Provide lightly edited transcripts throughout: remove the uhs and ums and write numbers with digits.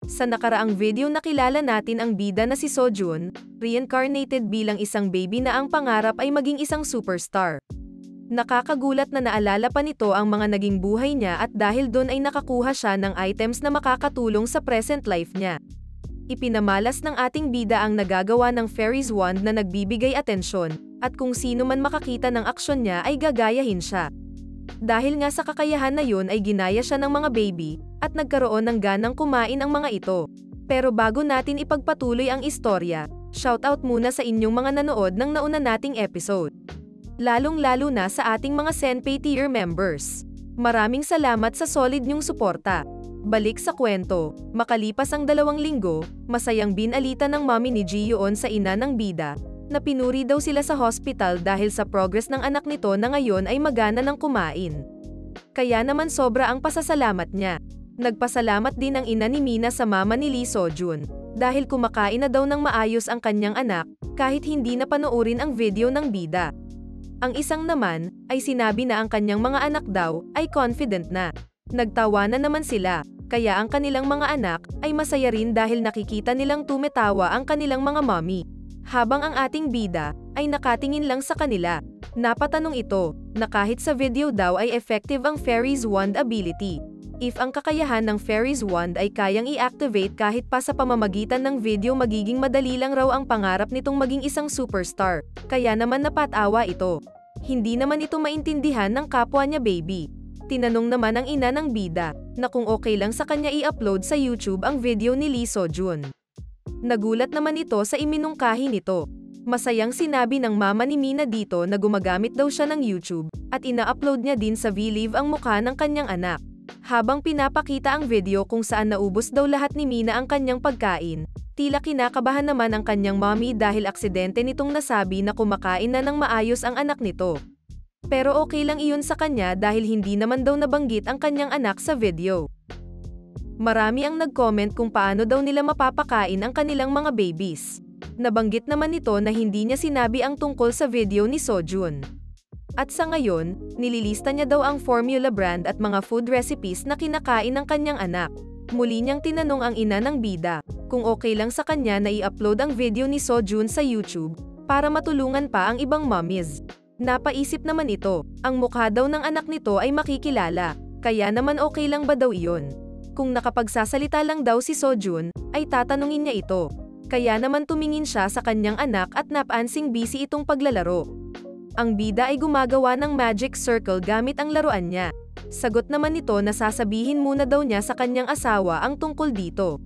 Sa nakaraang video nakilala natin ang bida na si Sojun, reincarnated bilang isang baby na ang pangarap ay maging isang superstar. Nakakagulat na naalala pa nito ang mga naging buhay niya at dahil doon ay nakakuha siya ng items na makakatulong sa present life niya. Ipinamalas ng ating bida ang nagagawa ng fairy's wand na nagbibigay atensyon, at kung sino man makakita ng aksyon niya ay gagayahin siya. Dahil nga sa kakayahan na yun ay ginaya siya ng mga baby, at nagkaroon ng ganang kumain ang mga ito. Pero bago natin ipagpatuloy ang istorya, shoutout muna sa inyong mga nanood ng nauna nating episode. Lalong-lalo na sa ating mga Senpai tier members. Maraming salamat sa solid nyong suporta. Balik sa kwento, makalipas ang 2 linggo, masayang binalita ng mommy ni Ji-yeon sa ina ng bida, na pinuri daw sila sa hospital dahil sa progress ng anak nito na ngayon ay magana ng kumain. Kaya naman sobra ang pasasalamat niya. Nagpasalamat din ang ina ni Mina sa mama ni Lee Sojun, dahil kumakain na daw ng maayos ang kanyang anak, kahit hindi na panoorin ang video ng bida. Ang isang naman, ay sinabi na ang kanyang mga anak daw, ay confident na. Nagtawanan naman sila, kaya ang kanilang mga anak, ay masaya rin dahil nakikita nilang tumetawa ang kanilang mga mommy. Habang ang ating bida, ay nakatingin lang sa kanila. Napatanong ito, na kahit sa video daw ay effective ang fairy's wand ability. If ang kakayahan ng fairy's wand ay kayang i-activate kahit pa sa pamamagitan ng video magiging madali lang raw ang pangarap nitong maging isang superstar, kaya naman napatawa ito. Hindi naman ito maintindihan ng kapwa niya baby. Tinanong naman ang ina ng bida, na kung okay lang sa kanya i-upload sa YouTube ang video ni Lee Sojun. Nagulat naman ito sa iminungkahi nito. Masayang sinabi ng mama ni Mina dito na gumagamit daw siya ng YouTube, at ina-upload niya din sa VLive ang mukha ng kanyang anak. Habang pinapakita ang video kung saan naubos daw lahat ni Mina ang kanyang pagkain, tila kinakabahan naman ang kanyang mommy dahil aksidente nitong nasabi na kumakain na ng maayos ang anak nito. Pero okay lang iyon sa kanya dahil hindi naman daw nabanggit ang kanyang anak sa video. Marami ang nag-comment kung paano daw nila mapapakain ang kanilang mga babies. Nabanggit naman nito na hindi niya sinabi ang tungkol sa video ni Sojun. At sa ngayon, nililista niya daw ang formula brand at mga food recipes na kinakain ng kanyang anak. Muli niyang tinanong ang ina ng bida, kung okay lang sa kanya na i-upload ang video ni Sojun sa YouTube, para matulungan pa ang ibang mommies. Napaisip naman ito, ang mukha daw ng anak nito ay makikilala, kaya naman okay lang ba daw iyon? Kung nakapagsasalita lang daw si Sojun, ay tatanungin niya ito. Kaya naman tumingin siya sa kanyang anak at napansing busy itong paglalaro. Ang bida ay gumagawa ng magic circle gamit ang laruan niya. Sagot naman nito na sasabihin muna daw niya sa kanyang asawa ang tungkol dito.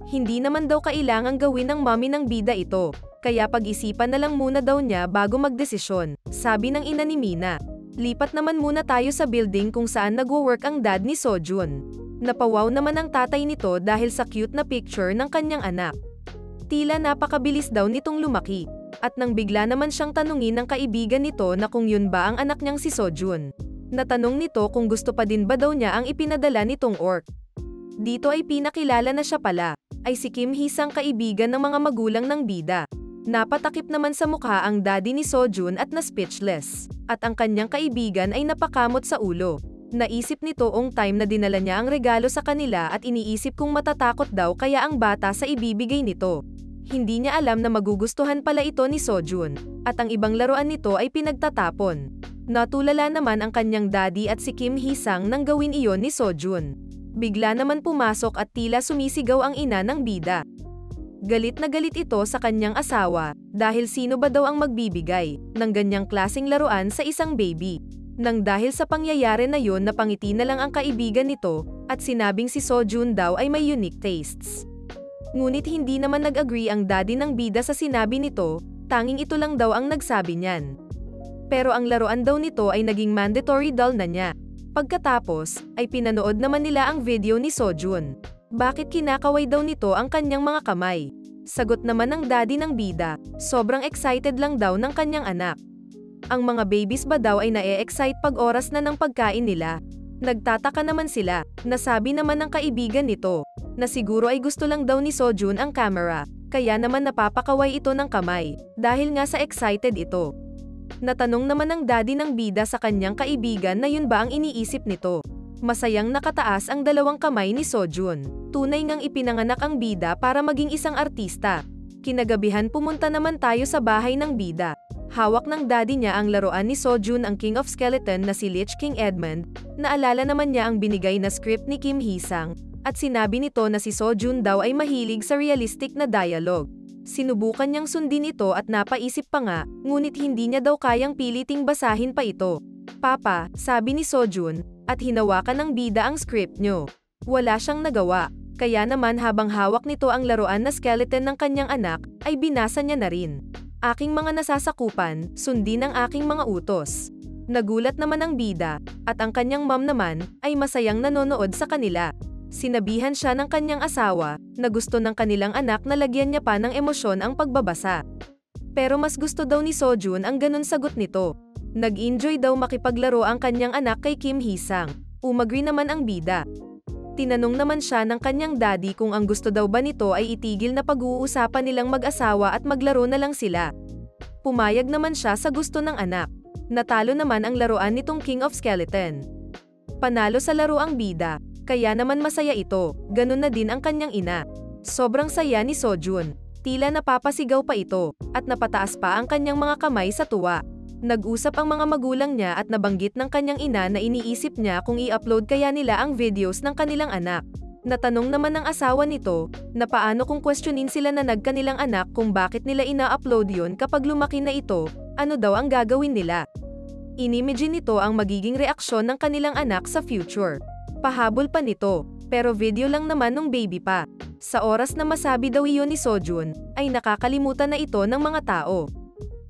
Hindi naman daw kailangang gawin ng mommy ng bida ito, kaya pag-isipan na lang muna daw niya bago magdesisyon, sabi ng ina ni Mina. Lipat naman muna tayo sa building kung saan nagwo-work ang dad ni Sojun. Napawaw naman ang tatay nito dahil sa cute na picture ng kanyang anak. Tila napakabilis daw nitong lumaki. At nang bigla naman siyang tanungin ng kaibigan nito na kung yun ba ang anak niyang si Sojun. Natanong nito kung gusto pa din ba daw niya ang ipinadala nitong orc. Dito ay pinakilala na siya pala, ay si Kim Hee-sang kaibigan ng mga magulang ng bida. Napatakip naman sa mukha ang daddy ni Sojun at na-speechless. At ang kanyang kaibigan ay napakamot sa ulo. Naisip nito ong time na dinala niya ang regalo sa kanila at iniisip kung matatakot daw kaya ang bata sa ibibigay nito. Hindi niya alam na magugustuhan pala ito ni Sojun, at ang ibang laruan nito ay pinagtatapon. Natulala naman ang kanyang daddy at si Kim Hee-sang nang gawin iyon ni Sojun. Bigla naman pumasok at tila sumisigaw ang ina ng bida. Galit na galit ito sa kanyang asawa, dahil sino ba daw ang magbibigay ng ganyang klaseng laruan sa isang baby. Nang dahil sa pangyayari na yon napangiti na lang ang kaibigan nito, at sinabing si Sojun daw ay may unique tastes. Ngunit hindi naman nag-agree ang daddy ng bida sa sinabi nito, tanging ito lang daw ang nagsabi niyan. Pero ang laruan daw nito ay naging mandatory doll na niya. Pagkatapos, ay pinanood naman nila ang video ni Sojun. Bakit kinakaway daw nito ang kanyang mga kamay? Sagot naman ng daddy ng bida, sobrang excited lang daw ng kanyang anak. Ang mga babies ba daw ay na-e-excite pag oras na ng pagkain nila? Nagtataka naman sila, nasabi naman ng kaibigan nito, na siguro ay gusto lang daw ni Sojun ang camera, kaya naman napapakaway ito ng kamay, dahil nga sa excited ito. Natanong naman ng daddy ng bida sa kanyang kaibigan na yun ba ang iniisip nito. Masayang nakataas ang dalawang kamay ni Sojun. Tunay ngang ipinanganak ang bida para maging isang artista. Kinagabihan pumunta naman tayo sa bahay ng bida. Hawak ng daddy niya ang laruan ni Sojun, ang King of Skeleton na si Lich King Edmund. Naalala naman niya ang binigay na script ni Kim Hee-sang, at sinabi nito na si Sojun daw ay mahilig sa realistic na dialogue. Sinubukan niyang sundin ito at napaisip pa nga, ngunit hindi niya daw kayang piliting basahin pa ito. Papa, sabi ni Sojun, at hinawakan ng bida ang script niyo. Wala siyang nagawa, kaya naman habang hawak nito ang laruan na skeleton ng kanyang anak, ay binasa niya na rin. Aking mga nasasakupan, sundin ang aking mga utos. Nagulat naman ang bida, at ang kanyang mom naman, ay masayang nanonood sa kanila. Sinabihan siya ng kanyang asawa, na gusto ng kanilang anak na lagyan niya pa ng emosyon ang pagbabasa. Pero mas gusto daw ni Sojun ang ganun sagot nito. Nag-enjoy daw makipaglaro ang kanyang anak kay Kim Hee-sang. Umagri naman ang bida. Tinanong naman siya ng kanyang daddy kung ang gusto daw ba nito ay itigil na pag-uusapan nilang mag-asawa at maglaro na lang sila. Pumayag naman siya sa gusto ng anak. Natalo naman ang laruan nitong King of Skeleton. Panalo sa laro ang bida, kaya naman masaya ito, ganun na din ang kanyang ina. Sobrang saya ni Sojun. Tila napapasigaw pa ito, at napataas pa ang kanyang mga kamay sa tuwa. Nag-usap ang mga magulang niya at nabanggit ng kanyang ina na iniisip niya kung i-upload kaya nila ang videos ng kanilang anak. Natanong naman ng asawa nito, na paano kung questionin sila na nagkanilang anak kung bakit nila ina-upload yun kapag lumaki na ito, ano daw ang gagawin nila. Inimagine nito ang magiging reaksyon ng kanilang anak sa future. Pahabol pa nito, pero video lang naman nung baby pa. Sa oras na masabi daw iyon ni Sojun, ay nakakalimutan na ito ng mga tao.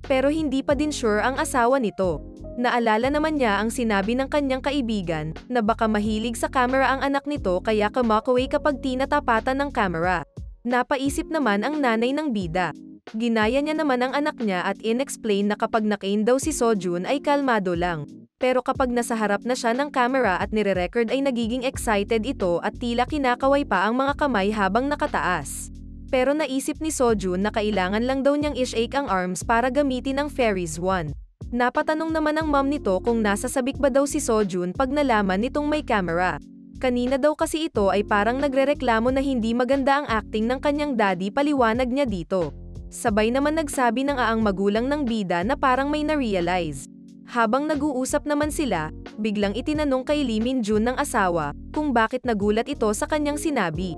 Pero hindi pa din sure ang asawa nito. Naalala naman niya ang sinabi ng kanyang kaibigan, na baka mahilig sa camera ang anak nito kaya kamakaway kapag tinatapatan ng camera. Napaisip naman ang nanay ng bida. Ginaya niya naman ang anak niya at in-explain na kapag nakain daw si Sojun ay kalmado lang. Pero kapag nasa harap na siya ng camera at nire-record ay nagiging excited ito at tila kinakaway pa ang mga kamay habang nakataas. Pero naisip ni Sojun na kailangan lang daw niyang i-shake ang arms para gamitin ang Fairies Wand. Napatanong naman ang mom nito kung nasa sabik ba daw si Sojun pag nalaman nitong may camera. Kanina daw kasi ito ay parang nagrereklamo na hindi maganda ang acting ng kanyang daddy, paliwanag niya dito. Sabay naman nagsabi ng aang magulang ng bida na parang may na-realize. Habang nag-uusap naman sila, biglang itinanong kay Lee Min-jun ng asawa, kung bakit nagulat ito sa kanyang sinabi.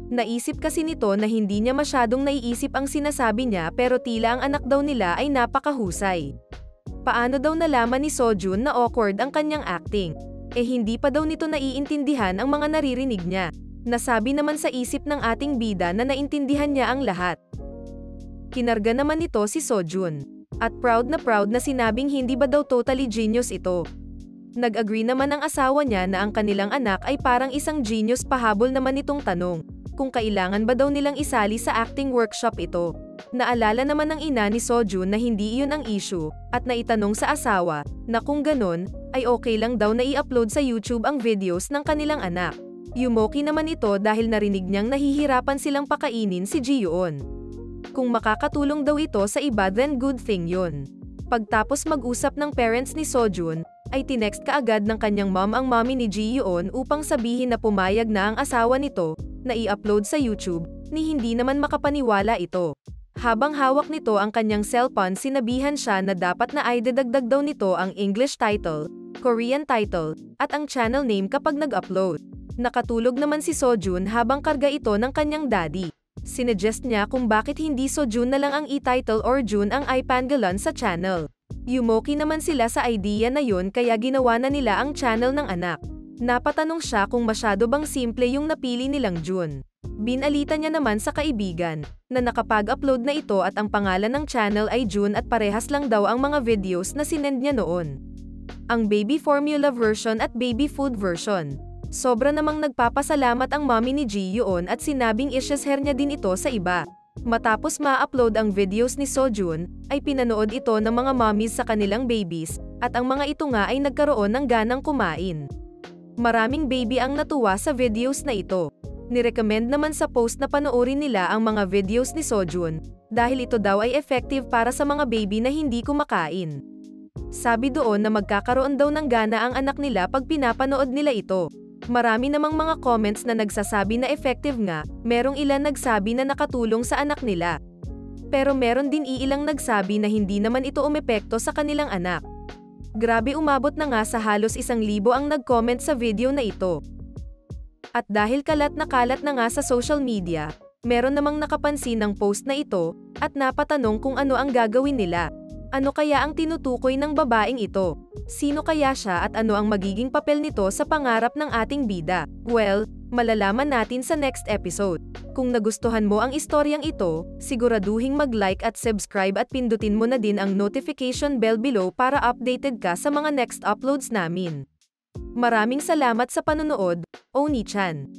Naisip kasi nito na hindi niya masyadong naiisip ang sinasabi niya pero tila ang anak daw nila ay napakahusay. Paano daw nalaman ni Sojun na awkward ang kanyang acting? Hindi pa daw nito naiintindihan ang mga naririnig niya. Nasabi naman sa isip ng ating bida na naintindihan niya ang lahat. Kinarga naman nito si Sojun. At proud na sinabing hindi ba daw totally genius ito. Nag-agree naman ang asawa niya na ang kanilang anak ay parang isang genius. Pahabol naman itong tanong, kung kailangan ba daw nilang isali sa acting workshop ito. Naalala naman ng ina ni Sojun na hindi iyon ang issue, at naitanong sa asawa, na kung ganon, ay okay lang daw na i-upload sa YouTube ang videos ng kanilang anak. Yumoki naman ito dahil narinig niyang nahihirapan silang pakainin si Ji-yoon. Kung makakatulong daw ito sa iba then good thing yun. Pagtapos mag-usap ng parents ni Sojun, ay tinext kaagad ng kanyang mom ang mommy ni Ji-yoon upang sabihin na pumayag na ang asawa nito, na i-upload sa YouTube, ni hindi naman makapaniwala ito. Habang hawak nito ang kanyang cellphone, sinabihan siya na dapat na ay dadagdag daw nito ang English title, Korean title, at ang channel name kapag nag-upload. Nakatulog naman si Sojun habang karga ito ng kanyang daddy. Sinuggest niya kung bakit hindi Sojun na lang ang i-title or Jun ang iPangalan sa channel. Yumoki naman sila sa idea na yun kaya ginawa na nila ang channel ng anak. Napatanong siya kung masyado bang simple yung napili nilang Jun. Binalita niya naman sa kaibigan, na nakapag-upload na ito at ang pangalan ng channel ay Jun at parehas lang daw ang mga videos na sinend niya noon. Ang baby formula version at baby food version. Sobra namang nagpapasalamat ang mommy ni Ji-yoon at sinabing i-share niya din ito sa iba. Matapos ma-upload ang videos ni Sojun, ay pinanood ito ng mga mommies sa kanilang babies, at ang mga ito nga ay nagkaroon ng ganang kumain. Maraming baby ang natuwa sa videos na ito. Nirecommend naman sa post na panoorin nila ang mga videos ni Sojun, dahil ito daw ay effective para sa mga baby na hindi kumakain. Sabi doon na magkakaroon daw ng gana ang anak nila pag pinapanood nila ito. Marami namang mga comments na nagsasabi na effective nga, merong ilan nagsabi na nakatulong sa anak nila. Pero meron din iilang nagsabi na hindi naman ito umepekto sa kanilang anak. Grabe, umabot na nga sa halos 1,000 ang nag-comment sa video na ito. At dahil kalat na nga sa social media, meron namang nakapansin ng post na ito, at napatanong kung ano ang gagawin nila. Ano kaya ang tinutukoy ng babaeng ito? Sino kaya siya at ano ang magiging papel nito sa pangarap ng ating bida? Well, malalaman natin sa next episode. Kung nagustuhan mo ang istoryang ito, siguraduhing mag-like at subscribe at pindutin mo na din ang notification bell below para updated ka sa mga next uploads namin. Maraming salamat sa panonood, Oni-chan.